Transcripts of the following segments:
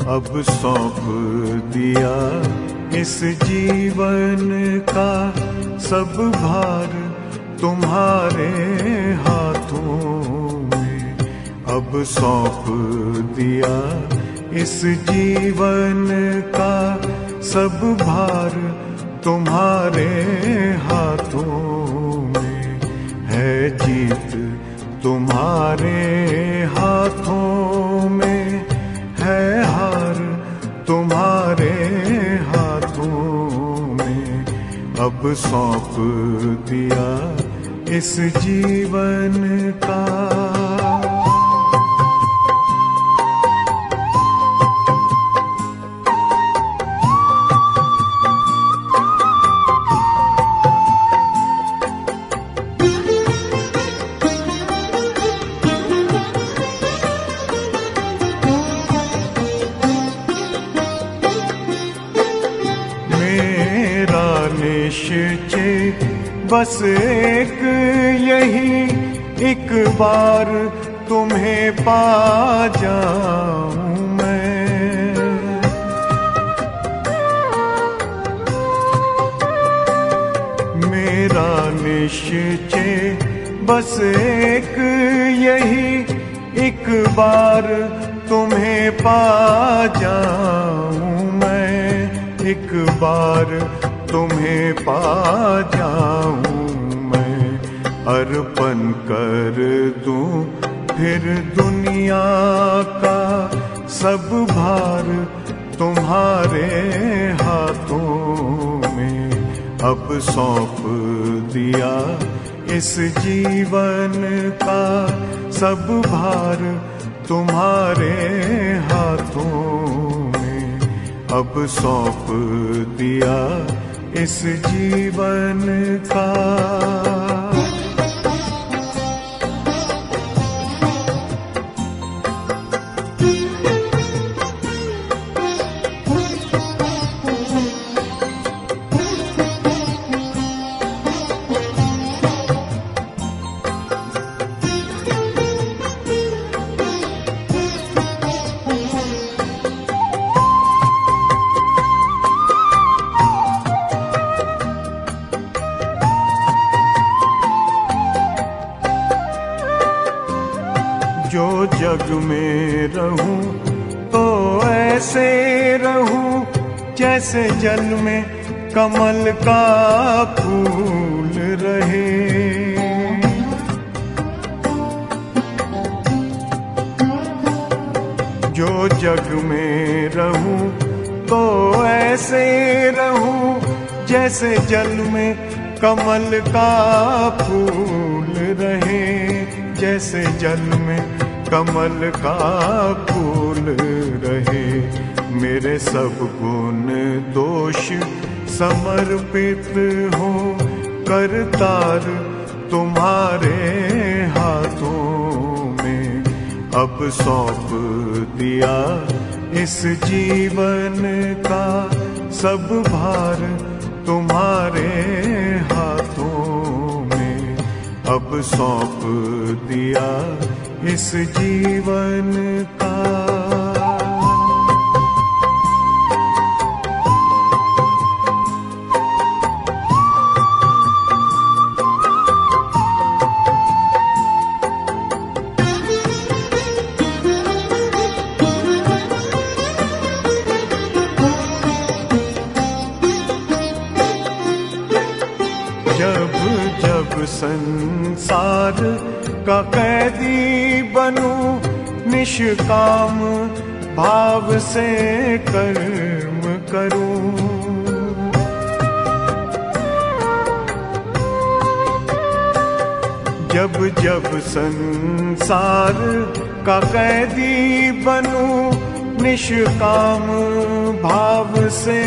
अब सौंप दिया इस जीवन का सब भार तुम्हारे हाथों में। अब सौंप दिया इस जीवन का सब भार तुम्हारे हाथों में। है जीत तुम्हारे हाथों में, है हार तुम्हारे हाथों में। अब सौंप दिया इस जीवन का। निश्चय बस एक यही, एक बार तुम्हें पा जाऊं मैं। मेरा निश्चय बस एक यही, एक बार तुम्हें पा जाऊं मैं। एक बार तुम्हें पा जाऊं मैं। अर्पण कर दूं फिर दुनिया का सब भार तुम्हारे हाथों में। अब सौंप दिया इस जीवन का सब भार तुम्हारे हाथों में। अब सौंप दिया इस जीवन का। जो जग में रहूं तो ऐसे रहूं जैसे जल में कमल का फूल रहे। जो जग में रहूं तो ऐसे रहूं जैसे जल में कमल का फूल रहे। जैसे जल में कमल का फूल रहे। मेरे सब गुण दोष समर्पित हो करतार तुम्हारे हाथों में। अब सौंप दिया इस जीवन का सब भार तुम्हारे हाथों में। अब सौंप दिया इस जीवन का। जब जब संसार का कैदी बनूं निष्काम भाव से कर्म करूं। जब जब संसार का कैदी बनूं निष्काम भाव से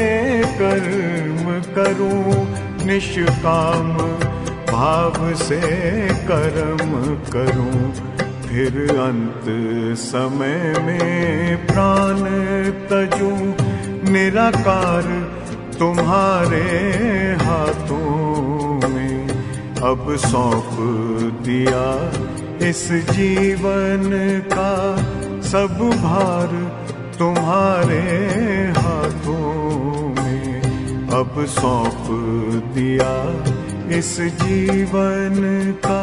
कर्म करूं। निष्काम भाव से कर्म करूं, फिर अंत समय में प्राण तजूं। निराकार तुम्हारे हाथों में, अब सौंप दिया इस जीवन का सब भार तुम्हारे हाथों में। अब सौंप दिया इस जीवन का।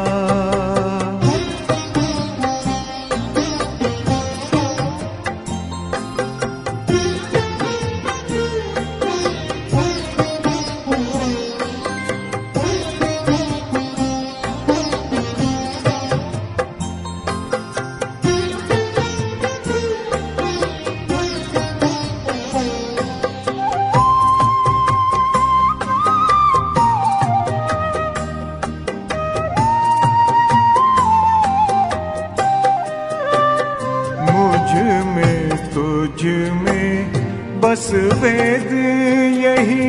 तुझ में बस वेद यही,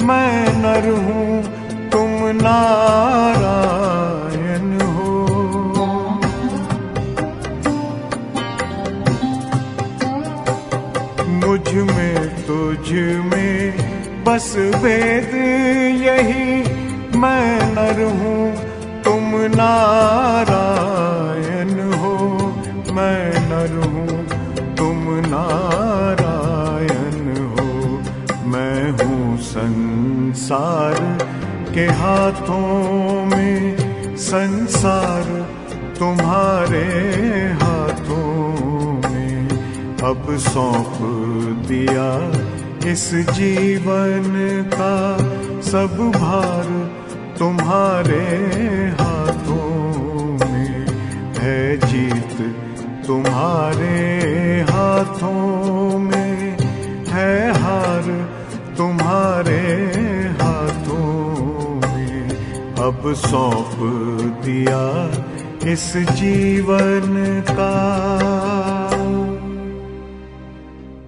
मैं नर हूँ तुम नारायण हो। मुझ में तुझ में बस वेद यही, मैं नर हूँ तुम नारायण हो। मैं नर हूँ तुम नारायण हो। मैं हूँ संसार के हाथों में, संसार तुम्हारे हाथों में। अब सौंप दिया इस जीवन का सब भार तुम्हारे हाथों में। है जीत तुम्हारे हाथों में, है हार तुम्हारे हाथों में। अब सौंप दिया इस जीवन का।